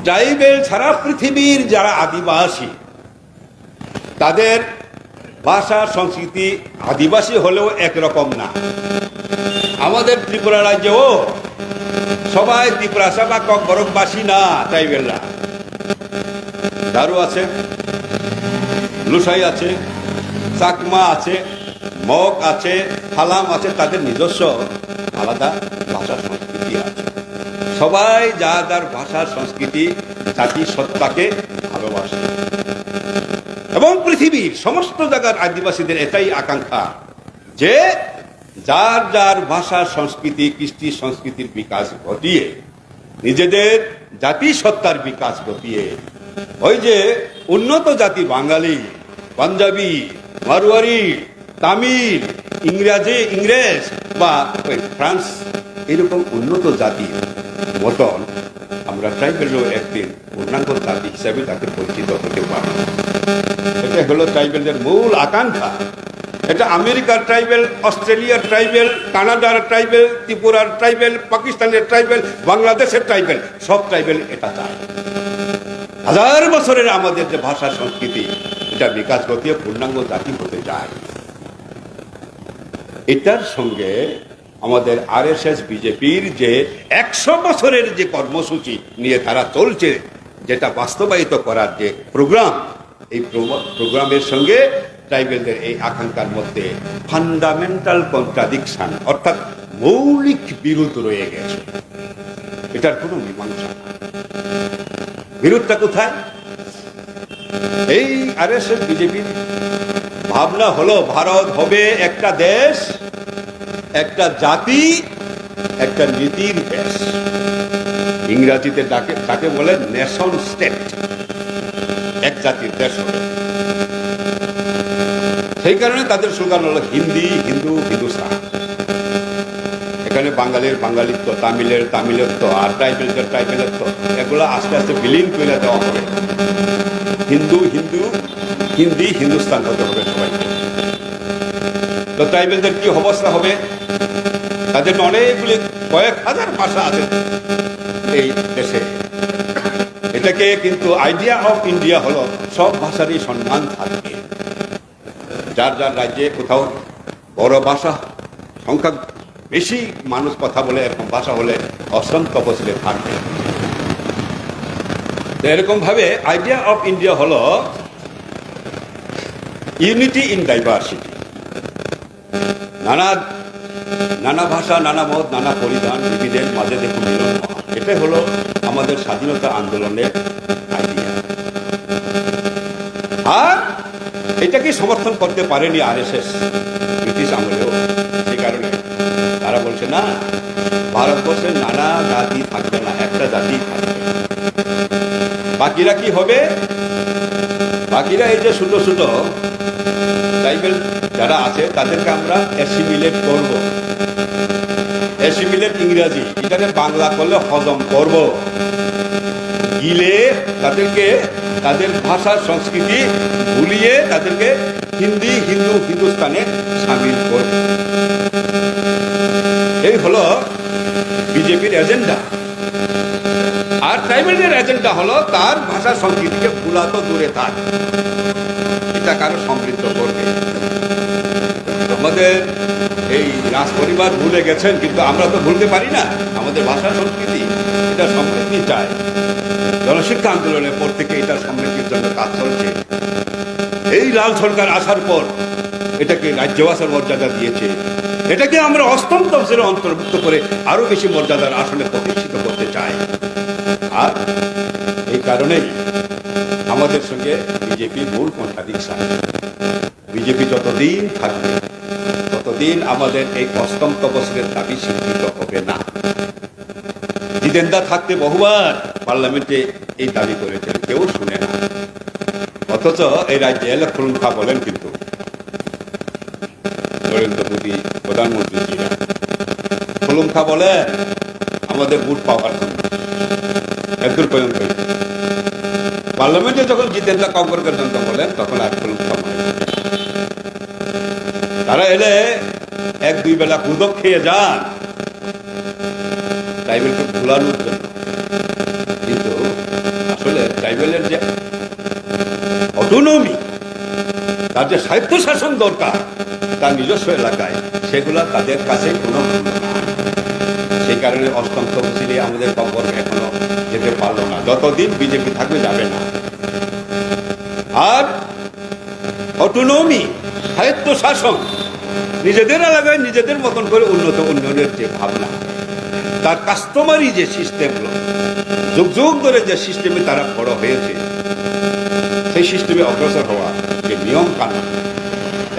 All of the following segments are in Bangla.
ট্রাইবেল ছাড়া পৃথিবীর যারা আদিবাসী তাদের ভাষা সংস্কৃতি আদিবাসী হলেও একরকম না। আমাদের ত্রিপুরা রাজ্যেও সবাই ত্রিপুরাসা বা ককবরকবাসী না। ট্রাইবেলরা দারু আছে, লুসাই আছে, চাকমা আছে, মগ আছে, হালাম আছে, তাদের নিজস্ব আলাদা ভাষা সংস্কৃতি আছে। সবাই যার ভাষা সংস্কৃতি জাতি সত্তাকে ভালোবাসে এবং পৃথিবীর সমস্ত জায়গার আদিবাসীদের এটাই আকাঙ্ক্ষা যে যার যার ভাষা সংস্কৃতি কৃষ্টি সংস্কৃতির বিকাশ ঘটিয়ে নিজেদের জাতি সত্তার বিকাশ ঘটিয়ে ওই যে উন্নত জাতি বাঙালি, পাঞ্জাবি, মারোয়ারি, তামিল, ইংরেজ বা ওই ফ্রান্স এরকম উন্নত জাতির মতন আমরা ট্রাইবেলও একদিন পূর্ণাঙ্গ জাতি হিসাবে তাকে পরিচিত হতে পারি। এটা হলো ট্রাইবেলদের মূল আকাঙ্ক্ষা। এটা আমেরিকার ট্রাইবেল, অস্ট্রেলিয়ার ট্রাইবেল, কানাডার ট্রাইবেল, ত্রিপুরার ট্রাইবেল, পাকিস্তানের ট্রাইবেল, বাংলাদেশের ট্রাইবেল, সব ট্রাইবেল এটা চায়। হাজার বছরের আমাদের যে ভাষা সংস্কৃতি এটা বিকাশ ঘটিয়ে পূর্ণাঙ্গ জাতি হতে চায়। এটার সঙ্গে আমাদের আরএসএস বিজেপির যে 100 বছরের যে কর্মসূচি নিয়ে তারা চলছে, যেটা বাস্তবায়িত করার যে প্রোগ্রাম, এই প্রোগ্রামের সঙ্গে ট্রাইবেলদের এই আকাঙ্ক্ষার মধ্যে ফান্ডামেন্টাল কন্ট্রাডিকশন অর্থাৎ মৌলিক বিরোধ রয়ে গেছে। এটার কোনো মীমাংসা না। বিরোধটা কোথায়? এই আরএসএস বিজেপির ভাবনা হলো ভারত হবে একটা দেশ, একটা জাতি, একটা নীতির দেশ। ইংরাজিতে তাকে বলে নেশন স্টেট, এক জাতির দেশ হবে। সেই কারণে তাদের স্লোগান হলো হিন্দি, হিন্দু, হিন্দুস্তান। এখানে বাঙালির বাঙালিত্ব, তামিলের তামিলত্ব, আর ট্রাইবেলদের ট্রাইবেলত্ব, এগুলো আস্তে আস্তে বিলীন করে দেওয়া হবে। হিন্দু হিন্দু, হিন্দি হিন্দুস্তান হতে হবে সবাইকে। তো ট্রাইবেলদের কি অবস্থা হবে? তাদের অনেকগুলি কয়েক হাজার ভাষা আছে এই দেশে। এটাকে কিন্তু আইডিয়া অফ ইন্ডিয়া হলো সব ভাষারই সম্মান থাকবে। যার যার রাজ্যে কোথাও বড় ভাষা সংখ্যা বেশি মানুষ কথা বলে এরকম ভাষা হলে অষ্টম তপশিলে থাকবে। এরকম ভাবে আইডিয়া অফ ইন্ডিয়া হলো ইউনিটি ইন ডাইভার্সিটি। নানা ভাষা, নানা মত, নানা পরিধান, বিবিধের মাঝে দেখুন মিলন। এটাই হলো আমাদের স্বাধীনতা আন্দোলনের আইডিয়া। আর এটাকে সমর্থন করতে পারেনি আরএসএস ব্রিটিশ আমলেও। সেই কারণে তারা বলছে না, ভারতবর্ষের নানা জাতি থাকবে না, একটা জাতি থাকবে। বাকিরা কি হবে? বাকিরা এই যে ছোট ছোট ট্রাইবেল যারা আছে তাদেরকে আমরা অ্যাসিমিলেট করব। অ্যাসিমিলেট ইংরাজি, এটাকে বাংলা করলে হজম করব, গিলে তাদেরকে তাদের ভাষা সংস্কৃতি ভুলিয়ে তাদেরকে হিন্দি, হিন্দু, হিন্দুস্তানে সামিল করব। এই হলো বিজেপির এজেন্ডা। আর ট্রাইবেলদের এজেন্ডা হলো তার ভাষা সংস্কৃতিকে ভুলা তো দূরে থাক, এটা কারো সমৃদ্ধ করবে। আমাদের এই রাজ পরিবার ভুলে গেছেন, কিন্তু আমরা তো ভুলতে পারি না। আমাদের ভাষা সংস্কৃতি এটা সমৃদ্ধি চায়। জনশিক্ষা আন্দোলনের পর থেকে এটা সমৃদ্ধির জন্য কাজ চলছে। এই লাল সরকার আসার পর এটাকে রাজ্যভাষার মর্যাদা দিয়েছে। এটাকে আমরা অষ্টম তফসিলে অন্তর্ভুক্ত করে আরো বেশি মর্যাদার আসনে প্রতিষ্ঠিত করতে চাই। আর এই কারণেই আমাদের সঙ্গে বিজেপির মূল কন্ট্রাডিকশন। বিজেপি যতদিন থাকবে ততদিন আমাদের এই অষ্টম তফসিলের দাবি স্বীকৃত হবে না। জিতেন্দা থাকতে বহুবার পার্লামেন্টে এই দাবি করেছেন, কেউ শুনে না। অথচ এই রাজ্যে এলে খুলুমখা বলেন কিন্তু নরেন্দ্র মোদী প্রধানমন্ত্রীরা খুলুমখা বলেন আমাদের ভোট পাওয়ার জন্য। একদূর পর্যন্ত পার্লামেন্টে যখন জিতেন্দা কংগ্রেসের জন্য বলেন তখন আর খুলুমখা বলেন। তারা এলে এক দুই বেলা কুদক খেয়ে যান ট্রাইবেলকে ভুলানোর জন্য, কিন্তু অটোনমি, তার যে স্বায়ত্তশাসন দরকার তার নিজস্ব এলাকায়, সেগুলো তাদের কাছে কোনো মূল্য নাই। সেই কারণে অষ্টম তফসিলে আমাদের খবর এখনো যেতে পারলো না, যতদিন বিজেপি থাকবে যাবে না। আর অটোনমি, স্বায়ত্তশাসন, নিজেদের এলাকায় নিজেদের মতন করে উন্নয়নের যে ভাবনা, তার কাস্টমারি যে সিস্টেমগুলো যুগ যুগ ধরে যে সিস্টেমে তারা বড় হয়েছে, সেই সিস্টেমে অগ্রসর হওয়া যে নিয়ম কানুন,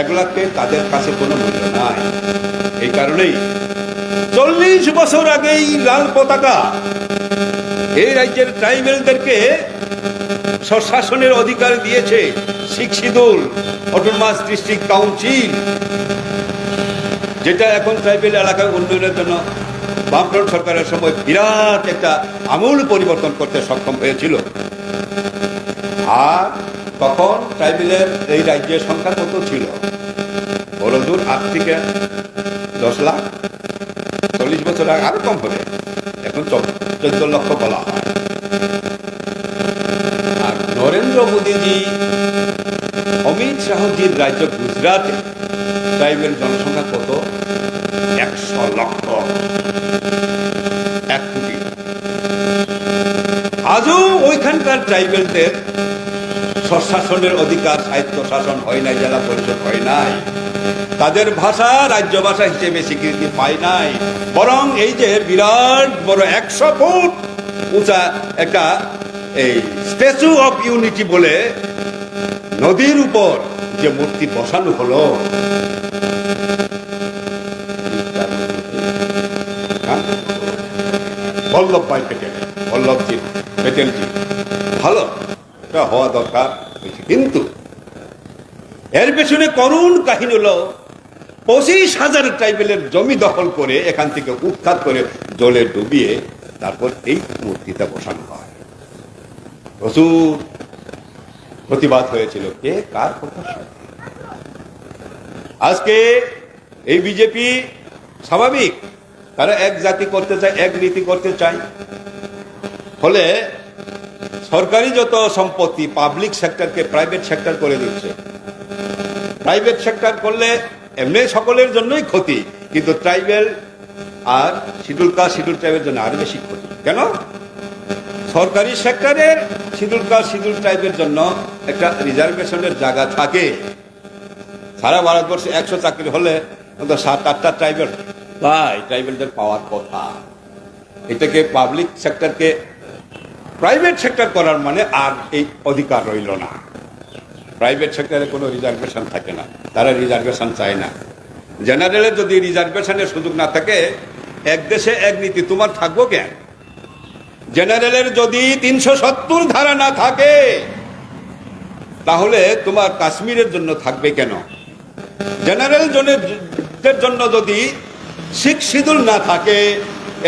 এগুলাতে তাদের কাছে কোনো মূল্য নাই। এই কারণেই 40 বছর আগেই লাল পতাকা এই রাজ্যের ট্রাইবেলদেরকে স্বশাসনের অধিকার দিয়েছে শিখ শিডিউল অটোনমাস ডিস্ট্রিক্ট কাউন্সিল, যেটা এখন ট্রাইবেল এলাকায় উন্নয়নের জন্য বামফ্রন্ট সরকারের সময় বিরাট একটা আমূল পরিবর্তন করতে সক্ষম হয়েছিল। আর তখন ট্রাইবেলের এই রাজ্যের সংখ্যা কত ছিল? বড়জোর 8 থেকে 10 লাখ। 40 বছর আগে আরো কম হবে, এখন 14 লক্ষ বলা হয়। আর নরেন্দ্র মোদীজি, অমিত শাহজির রাজ্য গুজরাটে ট্রাইবেল জনসংখ্যা কত? 100 লক্ষ, 1 কোটি। আজও ওইখানকার ট্রাইবেলদের স্বশাসনের অধিকার, সাহিত্য শাসন হয় নাই, জেলা পরিষদ হয় নাই, তাদের ভাষা রাজ্য ভাষা হিসেবে স্বীকৃতি পায় নাই। বরং এই যে বিরাট বড় 100 ফুট উঁচা একটা এই স্ট্যাচু অফ ইউনিটি বলে নদীর উপর যে মূর্তি বসানো হলো, বল্লভভাই প্যাটেল, বল্লভজি প্যাটেলজি, ভালো, এটা হওয়া দরকার হয়েছে। কিন্তু এর পেছনে করুণ কাহিনী হলো 25,000 ট্রাইবেলের জমি দখল করে এখান থেকে উৎখাত করে জলে ডুবিয়ে তারপর এই মূর্তিটা বসানো হয়। প্রচুর প্রতিবাদ হয়েছিল, কে কার কথা শুনে। আজকে এই বিজেপি স্বাভাবিক, তারা এক জাতি করতে চায়, এক নীতি করতে চায়, ফলে সরকারি যত সম্পত্তি পাবলিক সেক্টরকে প্রাইভেট সেক্টর করে দিচ্ছে। প্রাইভেট সেক্টর করলে এমনি সকলের জন্যই ক্ষতি, কিন্তু ট্রাইবেল আর শিডিউল কাস্ট শিডিউল ট্রাইবের জন্য আরো বেশি ক্ষতি। কেন? সরকারি সেক্টরের শিডিউল কাস্ট শিডিউল ট্রাইবের জন্য একটা রিজার্ভেশনের জায়গা থাকে। সারা ভারতবর্ষে 100 চাকরি হলে 7-8টা ট্রাইবেল পায়, ট্রাইবেলদের পাওয়ার কথা। এটাকে পাবলিক সেক্টরকে প্রাইভেট সেক্টর করার মানে আর এই অধিকার রইল না। প্রাইভেট সেক্টরে কোনো রিজার্ভেশন থাকে না, তারা রিজার্ভেশন চায় না। জেনারেলের যদি রিজার্ভেশনের সুযোগ না থাকে, এক দেশে এক নীতি, তোমার থাকবো কেন? জেনারেলের যদি 370 ধারা না থাকে, তাহলে তোমার কাশ্মীরের জন্য থাকবে কেন? জেনারেল জনের জন্য যদি শিখ শিডিউল না থাকে,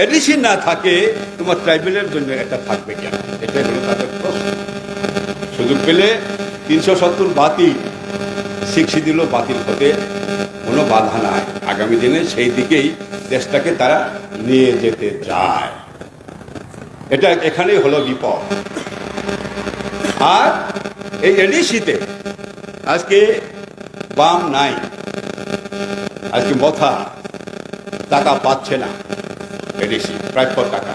এডিসি না থাকে, তোমার ট্রাইবেলের জন্য এটা থাকবে কেন? এটাই হলো তাদের প্রশ্ন। সুযোগ পেলে 370 বাতিল, শিখ শিডিউলও বাতিল হতে কোনো বাধা নাই। আগামী দিনে সেই দিকেই দেশটাকে তারা নিয়ে যেতে চায়। এটা এখানেই হলো বিপদ। আর এই এডিসিতে আজকে বাম নাই, আজকে মথা টাকা পাচ্ছে না, এডিসি প্রাপ্য টাকা।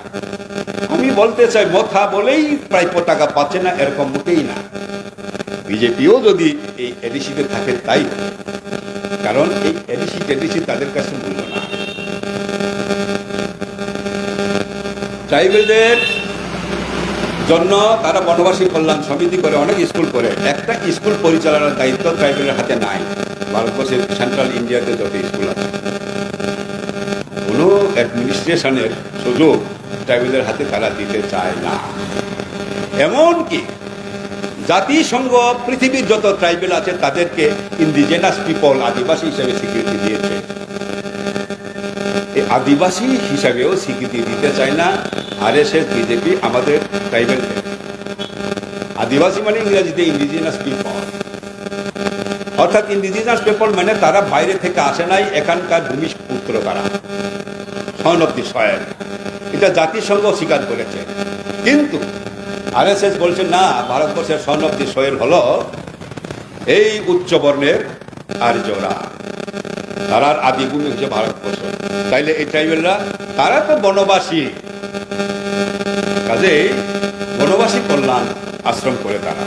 আমি বলতে চাই, মথা বলেই প্রাপ্য টাকা পাচ্ছে না এরকম মোটেই না। বিজেপিও যদি এই এডিসিতে থাকে তাই, কারণ এই এডিসি তাদের কাছে মূল্য না। ট্রাইবেলদের জন্য তারা বনবাসী কল্যাণ সমিতি করে, অনেক স্কুল করে। একটা স্কুল পরিচালনার দায়িত্ব ট্রাইবেলের হাতে নাই। ভারতবর্ষের সেন্ট্রাল ইন্ডিয়াতে যত স্কুল আছে, কোনো অ্যাডমিনিস্ট্রেশনের সুযোগ ট্রাইবেলের হাতে তারা দিতে চায় না। এমনকি জাতিসংঘ পৃথিবীর যত ট্রাইবেল আছে তাদেরকে ইন্ডিজেনাস পিপল, আদিবাসী হিসেবে স্বীকৃতি দিয়েছে। এই আদিবাসী হিসাবেও স্বীকৃতি দিতে চায় না আরএসএস, বিজেপি আমাদের ট্রাইবেলদের। আদিবাসী মানে ইংরেজিতে ইন্ডিজিনাস পিপল, অর্থাৎ ইন্ডিজিনাস পিপল মানে তারা বাইরে থেকে আসে নাই, এখানকার ভূমিপুত্র তারা, সনব্দি সয়েল। এটা জাতিসংঘ স্বীকার করেছে। কিন্তু আরএসএস বলছে না, ভারতবর্ষের সনব্দি সয়েল হলো এই উচ্চ বর্ণের আর্যরা, তারার আদিভূমি হচ্ছে ভারতবর্ষ। তাইলে এই ট্রাইবেলরা তারা তো বনবাসী, কাজেই বনবাসী কল্যাণ আশ্রম করে তারা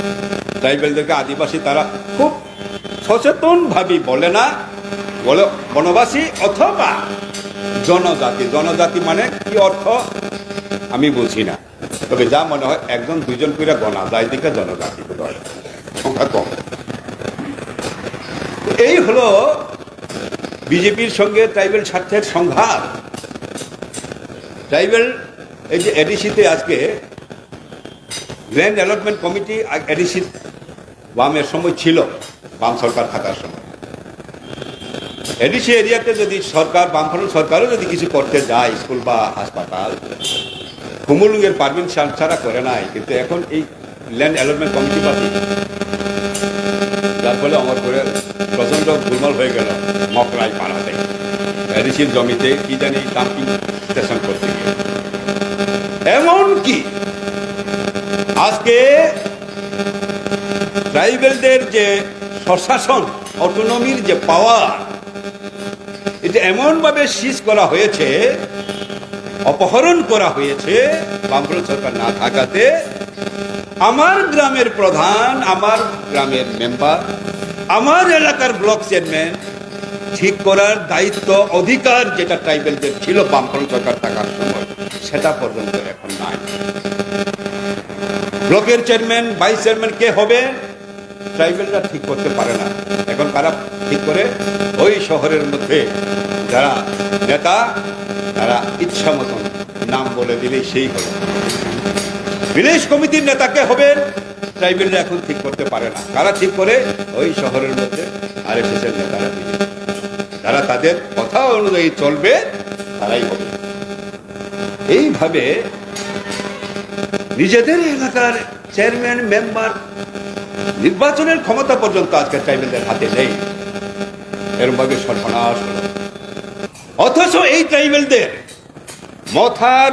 ট্রাইবেলদেরকে আদিবাসী তারা খুব সচেতন ভাবে বলে না, বলে বনবাসী অথবা জনজাতি। জনজাতি মানে কি অর্থ আমি বুঝি না, তবে যা মনে হয় একজন দুইজন করে গণা যায় দিকে জনজাতি বোধহয়, সংখ্যা কম। এই হলো বিজেপির সঙ্গে ট্রাইবেল স্বার্থের সংঘাত। ট্রাইবেল এই যে এডিসিতে আজকে ল্যান্ড অ্যালটমেন্ট কমিটি এডিসি বামের সময় ছিল, বাম সরকার থাকার সময় এডিসি এরিয়াতে যদি সরকার, বামফ্রন্ট সরকারও যদি কিছু করতে যায়, স্কুল বা হাসপাতাল, কুমুলুঙ্গের পারমিশন ছাড়া করে নাই। কিন্তু এখন এই ল্যান্ড অ্যালটমেন্ট কমিটি পাতি, যার ফলে আমার করে প্রচন্ড গোলমাল হয়ে গেল মকরাই পাড়াতে, এডিসির জমিতে কি জানি ডাম্পিং স্টেশন করতে গিয়ে। এমনকি আজকে ট্রাইবেলদের যে প্রশাসন, অটোনমির যে পাওয়ার, এটা এমনভাবে সিজ করা হয়েছে, অপহরণ করা হয়েছে বামফ্রন্ট সরকার না থাকাতে। আমার গ্রামের প্রধান, আমার গ্রামের মেম্বার, আমার এলাকার ব্লক চেয়ারম্যান ঠিক করার দায়িত্ব, অধিকার যেটা ট্রাইবেলদের ছিল বামফ্রন্ট সরকার থাকার সময়, সেটা পর্যন্ত এখন নাই। ব্লকের চেয়ারম্যান, ভাইস চেয়ারম্যান কে হবে ট্রাইবেলরা ঠিক করতে পারে না। এখন তারা ঠিক করে ওই শহরের মধ্যে যারা নেতা, তারা ইচ্ছা মতন নাম বলে দিলেই সেই হলো। ভিলেজ কমিটির নেতা কে হবেন ট্রাইবেলরা এখন ঠিক করতে পারে না। কারা ঠিক করে? ওই শহরের মধ্যে আরএসএস এর নেতারা দিবে, যারা তাদের কথা অনুযায়ী চলবে তারাই হবে। এইভাবে নিজেদের এলাকার চেয়ারম্যান, মেম্বার নির্বাচনের ক্ষমতা পর্যন্ত আজকে ট্রাইবেলদের হাতে নেই। এরমভাবে সর্বনাশ হলো। অথচ এই ট্রাইবেলদের মথার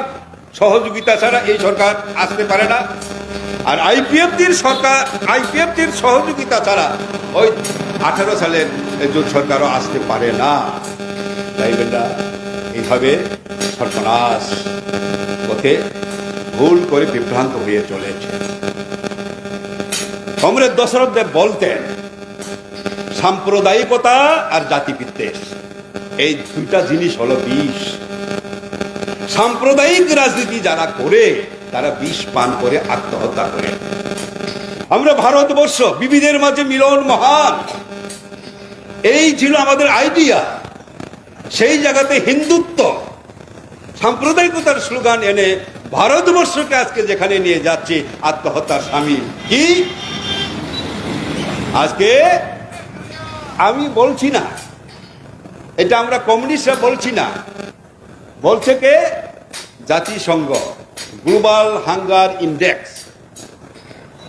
সহযোগিতা ছাড়া এই সরকার আসতে পারে না। আর আইপিএফটির সরকার, আইপিএফটির সহযোগিতা ছাড়া ওই 18 সালের জোট সরকারও আসতে পারে না। ট্রাইবেলরা এইভাবে সর্বনাশ পথে ভুল করে বিভ্রান্ত হয়ে চলেছে। কমরেড দশরথ দেব বলতেন, সাম্প্রদায়িকতা আর জাতিবিদ্বেষ এই দুইটা জিনিস হলো বিষ। সাম্প্রদায়িক রাজনীতি যারা করে তারা বিষ পান করে আত্মহত্যা করে। আমরা ভারতবর্ষ, বিবিধের মাঝে মিলন মহান, এই ছিল আমাদের আইডিয়া। সেই জায়গাতে হিন্দুত্ব, সাম্প্রদায়িকতার স্লোগান এনে ভারতবর্ষকে আজকে যেখানে নিয়ে যাচ্ছে আত্মহত্যার সামিল। কি আজকে আমি বলছি না, এটা আমরা কমিউনিস্টরা বলছি না, বলছে কে? জাতিসংঘ গ্লোবাল হাঙ্গার ইন্ডেক্স।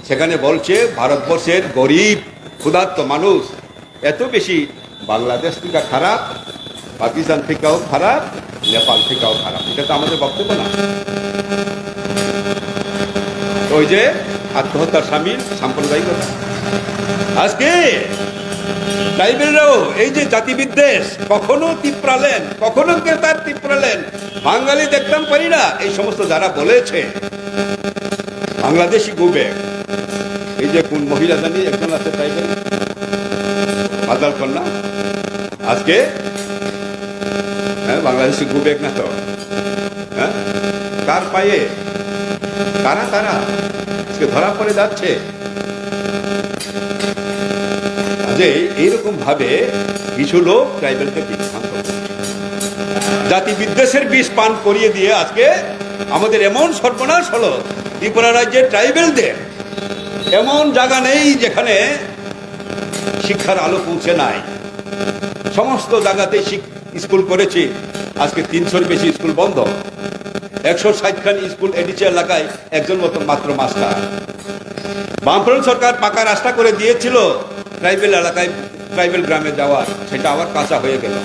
সেখানে বলছে ভারতবর্ষের গরিব ক্ষুধার্ত মানুষ এত বেশি বাংলাদেশ থেকে খারাপ, পাকিস্তান থেকেও খারাপ, নেপাল থেকেও খারাপ। এটা তো আমাদের বক্তব্য না। ওই যে আত্মহত্যার সামিল সাম্প্রদায়িকতা। আজকে ট্রাইবেলরাও এই যে জাতিবিদ্বেষ, কখনো তিপ্রালেন, কখনো তার তিপ্রালেন, বাঙালি দেখতাম পারি না, এই সমস্ত যারা বলেছে বাংলাদেশি গুবে, এই যে কোন মহিলা জানি একজন আছে ট্রাইবেল, বাদাল কন্যা, আজকে বাংলাদেশি গুবেক না তো, হ্যাঁ, কার পায়ে কারা তারা আজকে ধরা পড়ে যাচ্ছে। যে এইরকম ভাবে কিছু লোক ট্রাইবেলকে বিভ্রান্ত করছে, জাতি বিদ্বেষের বিষ পান করিয়ে দিয়ে আজকে আমাদের এমন সর্বনাশ হলো। ত্রিপুরা রাজ্যের ট্রাইবেলদের এমন জায়গা নেই যেখানে শিক্ষার আলো পৌঁছে নাই। সমস্ত জায়গাতে স্কুল করেছে, আজকে 300-র বেশি স্কুল বন্ধ। 160খান স্কুল এডিসি এলাকায় একজন মতো মাত্র মাস্টার। বামফ্রন্ট সরকার পাকা রাস্তা করে দিয়েছিল ট্রাইবেল এলাকায়, ট্রাইবেল গ্রামে যাওয়ার, সেটা আবার কাঁচা হয়ে গেল।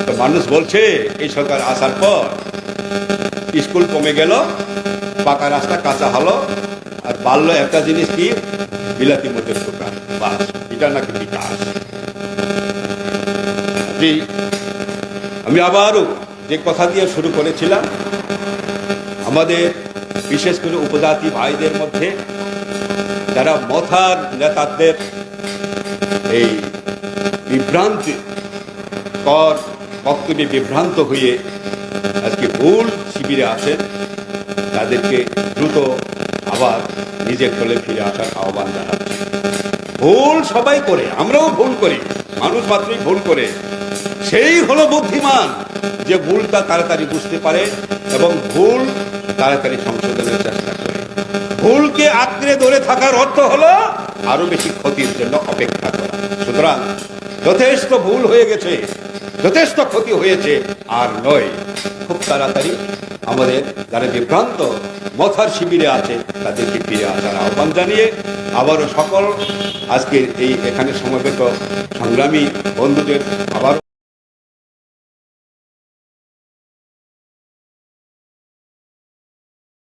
তো মানুষ বলছে এই সরকার আসার পর স্কুল কমে গেল, পাকা রাস্তা কাঁচা হলো, আর বাড়লো একটা জিনিস কি, বিলাতি মধ্যে দোকান, বাস, এটা নাকি বিকাশ। জি, আমি আবারও যে কথা দিয়ে শুরু করেছিলাম, আমাদের বিশেষ করে উপজাতি ভাইদের মধ্যে যারা মথার নেতাদের এই বিভ্রান্তি কর বক্তব্যে বিভ্রান্ত হয়ে আজকে ভুল শিবিরে আসেন, তাদেরকে দ্রুত আবার নিজের দলে ফিরে আসার আহ্বান জানাচ্ছি। ভুল সবাই করে, আমরাও ভুল করি, মানুষ মাত্রই ভুল করে। সেই হলো বুদ্ধিমান যে ভুলটা তাড়াতাড়ি বুঝতে পারে এবং ভুল তাড়াতাড়ি সংশোধনের চেষ্টা করে। ভুলকে আঁকড়ে ধরে থাকার অর্থ হলো আরো বেশি ক্ষতির জন্য অপেক্ষা করা। সুতরাং যথেষ্ট ভুল হয়ে গেছে, যথেষ্ট ক্ষতি হয়েছে, আর নয়, খুব তাড়াতাড়ি আমাদের যারা বিভ্রান্ত মথার শিবিরে আছে তাদেরকে ফিরে আসার আহ্বান জানিয়ে আবারও সকল আজকের এই এখানে সমবেত সংগ্রামী বন্ধুদের আবার